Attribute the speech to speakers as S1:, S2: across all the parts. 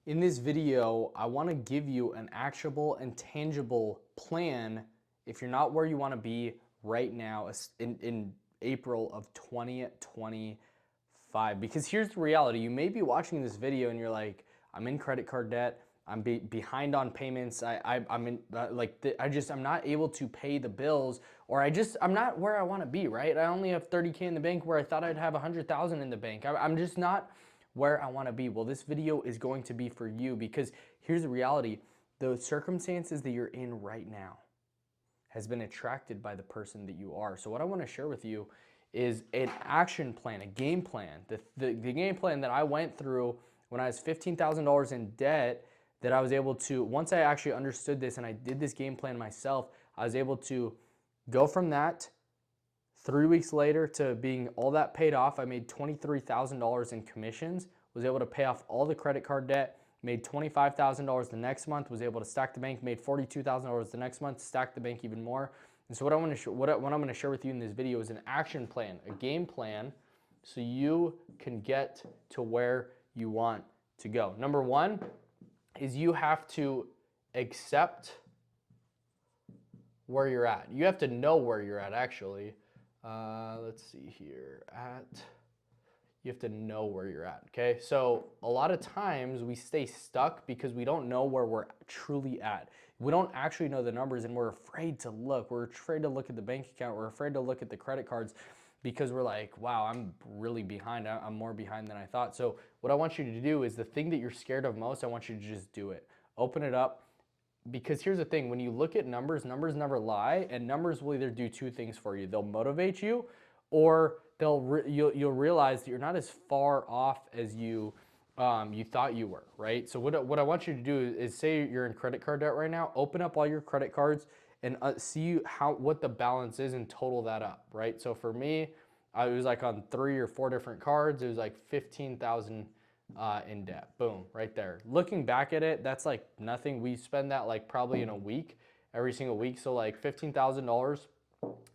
S1: In this video, I want to give you an actionable and tangible plan if you're not where you want to be right now in April of 2025. Because here's the reality. You may be watching this video and you're like, I'm in credit card debt. I'm behind on payments. I'm in I'm not able to pay the bills, or I'm not where I want to be, right? I only have 30K in the bank where I thought I'd have 100,000 in the bank. I'm just not where I want to be. Well, this video is going to be for you because here's the reality. The circumstances that you're in right now has been attracted by the person that you are. So what I want to share with you is an action plan, a game plan. The game plan that I went through when I was $15,000 in debt, that I was able to, once I actually understood this and I did this game plan myself, I was able to go from that 3 weeks later to being all that paid off. I made $23,000 in commissions, was able to pay off all the credit card debt, made $25,000 the next month, was able to stack the bank, made $42,000 the next month, stacked the bank even more. And so what I'm going to share with you in this video is an action plan, a game plan, so you can get to where you want to go. Number one is you have to accept where you're at. You have to know where you're at, actually. Let's see here. You have to know where you're at, okay? So a lot of times we stay stuck because we don't know where we're truly at. We don't actually know the numbers and we're afraid to look. We're afraid to look at the bank account. We're afraid to look at the credit cards because we're like, wow, I'm really behind. I'm more behind than I thought. So what I want you to do is the thing that you're scared of most, I want you to just do it. Open it up. Because here's the thing, when you look at numbers, numbers never lie, and numbers will either do two things for you. They'll motivate you, or you'll realize that you're not as far off as you thought you were, right? So what I want you to do is say you're in credit card debt right now, open up all your credit cards and see what the balance is and total that up, right? So for me, it was like on 3 or 4 different cards, it was like 15,000 in debt. Boom, right there. Looking back at it, that's like nothing. We spend that like probably in a week, every single week. So like $15,000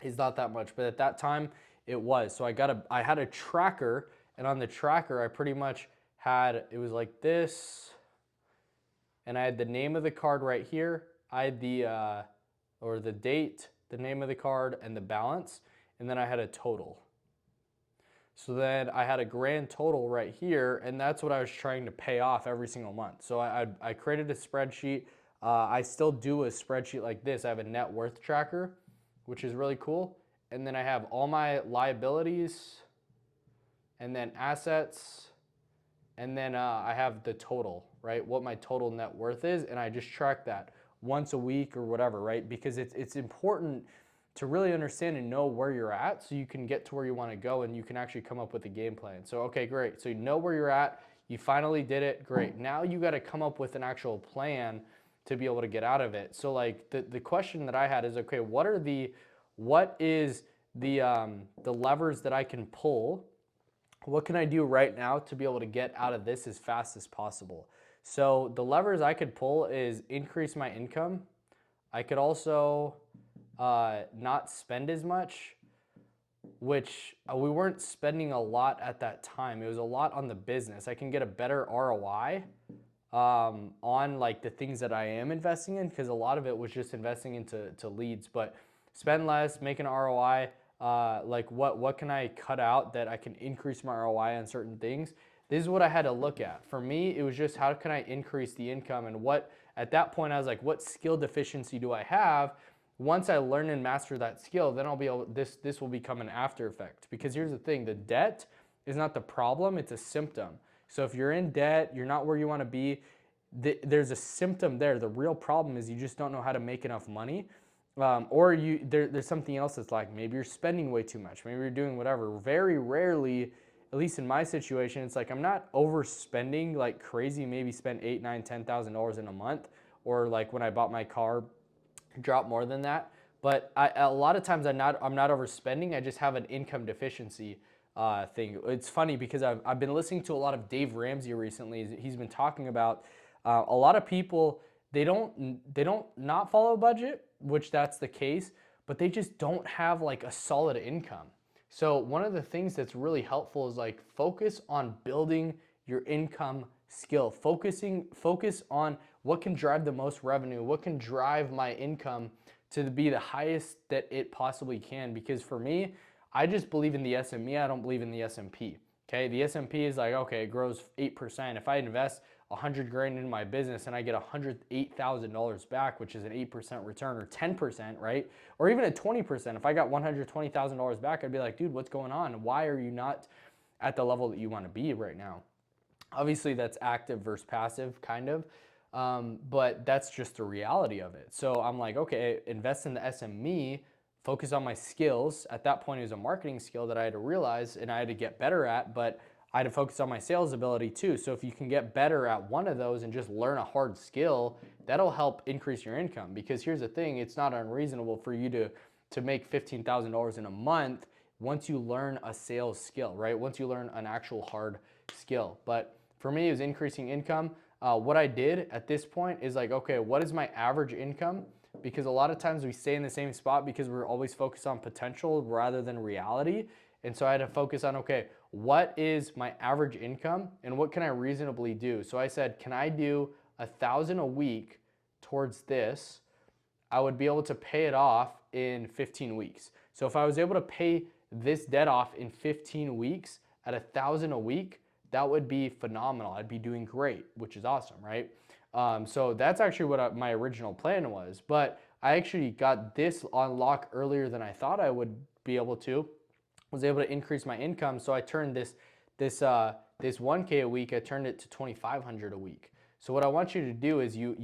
S1: is not that much, but at that time it was. So I had a tracker, and on the tracker I pretty much had, it was like this, and I had the name of the card right here. I had the date, the name of the card, and the balance, and then I had a total. So then I had a grand total right here, and that's what I was trying to pay off every single month. So I created a spreadsheet. I still do a spreadsheet like this. I have a net worth tracker, which is really cool. And then I have all my liabilities, and then assets, and then I have the total, right? What my total net worth is, and I just track that once a week or whatever, right? Because it's important to really understand and know where you're at so you can get to where you want to go and you can actually come up with a game plan. So, okay, great. So you know where you're at. You finally did it. Great. Now you got to come up with an actual plan to be able to get out of it. So like the question that I had is, okay, what is the levers that I can pull? What can I do right now to be able to get out of this as fast as possible? So the levers I could pull is increase my income. I could also not spend as much, which we weren't spending a lot at that time. It was a lot on the business. I can get a better ROI on like the things that I am investing in, because a lot of it was just investing into leads. But spend less, make an ROI. Like what can I cut out that I can increase my ROI on certain things? This is what I had to look at. For me, it was just how can I increase the income, and what at that point I was like, what skill deficiency do I have? Once I learn and master that skill, then I'll be able, this will become an after effect. Because here's the thing, the debt is not the problem, it's a symptom. So if you're in debt, you're not where you want to be, there's a symptom there. The real problem is you just don't know how to make enough money. Or there's something else that's like, maybe you're spending way too much, maybe you're doing whatever. Very rarely, at least in my situation, it's like I'm not overspending like crazy, maybe spend $8, $9, $10,000 in a month, or like when I bought my car, drop more than that. But a lot of times I'm not overspending. I just have an income deficiency thing. It's funny because I've been listening to a lot of Dave Ramsey recently. He's been talking about a lot of people, they don't not follow budget, which that's the case, but they just don't have like a solid income. So one of the things that's really helpful is like focus on building your income skill. Focus on what can drive the most revenue, what can drive my income to be the highest that it possibly can. Because for me, I just believe in the SME. I don't believe in the S&P. Okay, the S&P is like, okay, it grows 8%. If I invest 100 grand in my business and I get $108,000 back, which is an 8% return or 10%, right? Or even a 20%. If I got $120,000 back, I'd be like, dude, what's going on? Why are you not at the level that you want to be right now? Obviously, that's active versus passive, kind of. But that's just the reality of it. So I'm like, okay, invest in the SME, focus on my skills. At that point, it was a marketing skill that I had to realize and I had to get better at, but I had to focus on my sales ability too. So if you can get better at one of those and just learn a hard skill, that'll help increase your income. Because here's the thing, it's not unreasonable for you to make $15,000 in a month once you learn a sales skill, right? Once you learn an actual hard skill. But for me, it was increasing income. What I did at this point is like, okay, what is my average income? Because a lot of times we stay in the same spot because we're always focused on potential rather than reality. And so I had to focus on, okay, what is my average income and what can I reasonably do? So I said, can I do 1,000 a week towards this? I would be able to pay it off in 15 weeks. So if I was able to pay this debt off in 15 weeks at 1,000 a week, that would be phenomenal. I'd be doing great, which is awesome, right? So that's actually what my original plan was. But I actually got this on lock earlier than I thought I would be able to. Was able to increase my income, so I turned this 1K a week. I turned it to 2,500 a week. So what I want you to do is you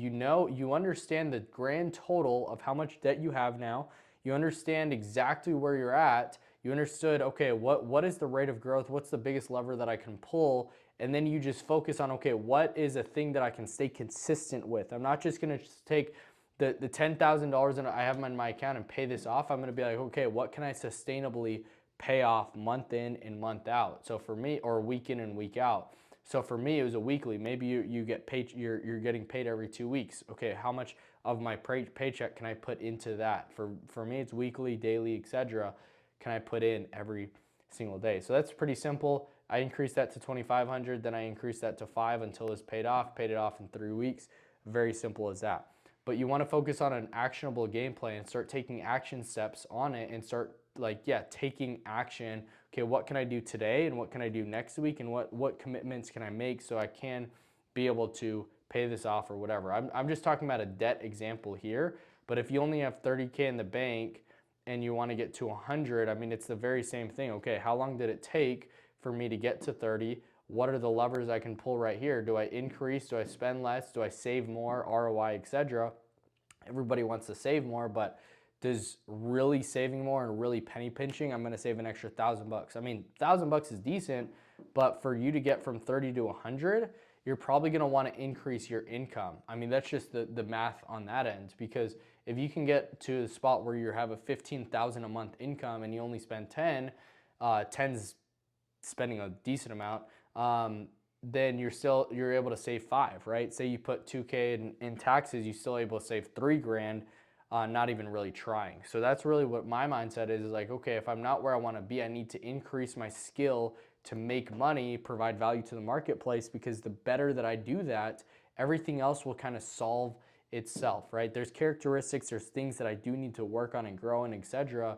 S1: understand the grand total of how much debt you have now. You understand exactly where you're at. You understood, okay, what is the rate of growth? What's the biggest lever that I can pull? And then you just focus on, okay, what is a thing that I can stay consistent with? I'm not just gonna take the $10,000 that I have in my account and pay this off. I'm gonna be like, okay, what can I sustainably pay off month in and month out? So for me, or week in and week out. So for me, it was a weekly. Maybe you get paid, you're getting paid every 2 weeks. Okay, how much of my paycheck can I put into that? For me, it's weekly, daily, etc. Can I put in every single day? So that's pretty simple. I increased that to 2,500, then I increased that to 5 until it's paid it off in 3 weeks. Very simple as that. But you want to focus on an actionable game plan and start taking action steps on it and start taking action. Okay, what can I do today and what can I do next week and what commitments can I make so I can be able to pay this off or whatever. I'm just talking about a debt example here, but if you only have 30K in the bank and you want to get to 100, I mean, it's the very same thing. Okay, how long did it take for me to get to 30? What are the levers I can pull right here? Do I increase? Do I spend less? Do I save more? ROI, etc. Everybody wants to save more, but does really saving more and really penny pinching, I'm going to save an extra $1,000. I mean, $1,000 is decent, but for you to get from 30 to 100, you're probably going to want to increase your income. I mean, that's just the math on that end, because if you can get to the spot where you have a 15,000 a month income and you only spend 10, 10's spending a decent amount, then you're able to save 5, right? Say you put 2K in taxes, you're still able to save 3 grand, not even really trying. So that's really what my mindset is like, okay, if I'm not where I want to be, I need to increase my skill to make money, provide value to the marketplace, because the better that I do that, everything else will kind of solve itself, right? There's characteristics, there's things that I do need to work on and grow in, etc.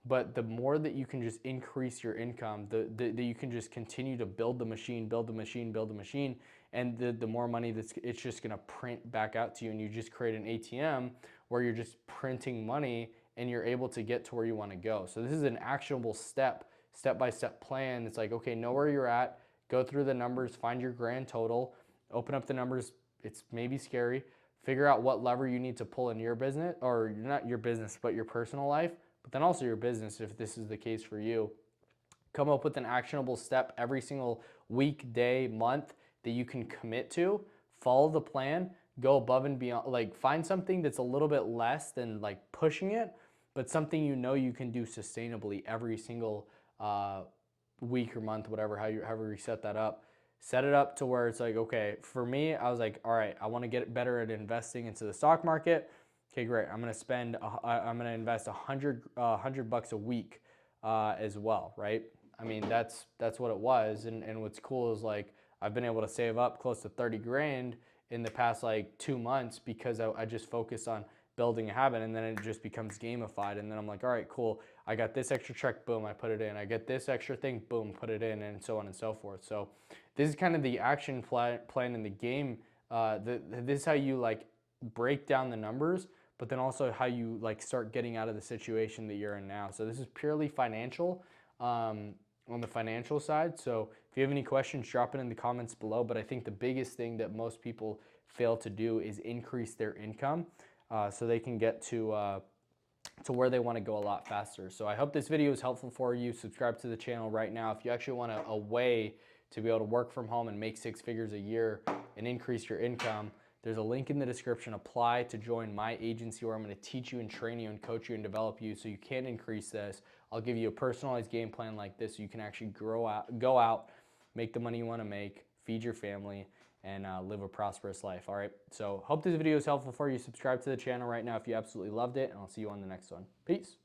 S1: But the more that you can just increase your income, the you can just continue to build the machine, and the more money it's just gonna print back out to you, and you just create an ATM where you're just printing money and you're able to get to where you want to go. So this is an actionable step-by-step plan. It's like, okay, know where you're at, go through the numbers, find your grand total, open up the numbers. It's maybe scary. Figure out what lever you need to pull in your business, or not your business, but your personal life, but then also your business if this is the case for you. Come up with an actionable step every single week, day, month that you can commit to. Follow the plan, go above and beyond. Like, find something that's a little bit less than like pushing it, but something you know you can do sustainably every single week or month, whatever, however you set that up. Set it up to where it's like, okay, for me, I was like, all right, I want to get better at investing into the stock market. Okay, great. I'm gonna invest $100 a week as well, right? I mean, that's what it was. And what's cool is like, I've been able to save up close to 30 grand in the past like 2 months because I just focused on building a habit, and then it just becomes gamified. And then I'm like, all right, cool. I got this extra check, boom, I put it in. I get this extra thing, boom, put it in, and so on and so forth. So this is kind of the action plan in the game. This is how you like break down the numbers, but then also how you like start getting out of the situation that you're in now. So this is purely financial, on the financial side. So if you have any questions, drop it in the comments below. But I think the biggest thing that most people fail to do is increase their income, so they can get to where they want to go a lot faster. So I hope this video is helpful for you. Subscribe to the channel right now. If you actually want a way to be able to work from home and make 6 figures a year and increase your income, there's a link in the description. Apply to join my agency, where I'm going to teach you and train you and coach you and develop you so you can increase this. I'll give you a personalized game plan like this so you can actually go out, make the money you want to make, feed your family, and live a prosperous life. All right, so hope this video is helpful for you. Subscribe to the channel right now if you absolutely loved it, and I'll see you on the next one. Peace.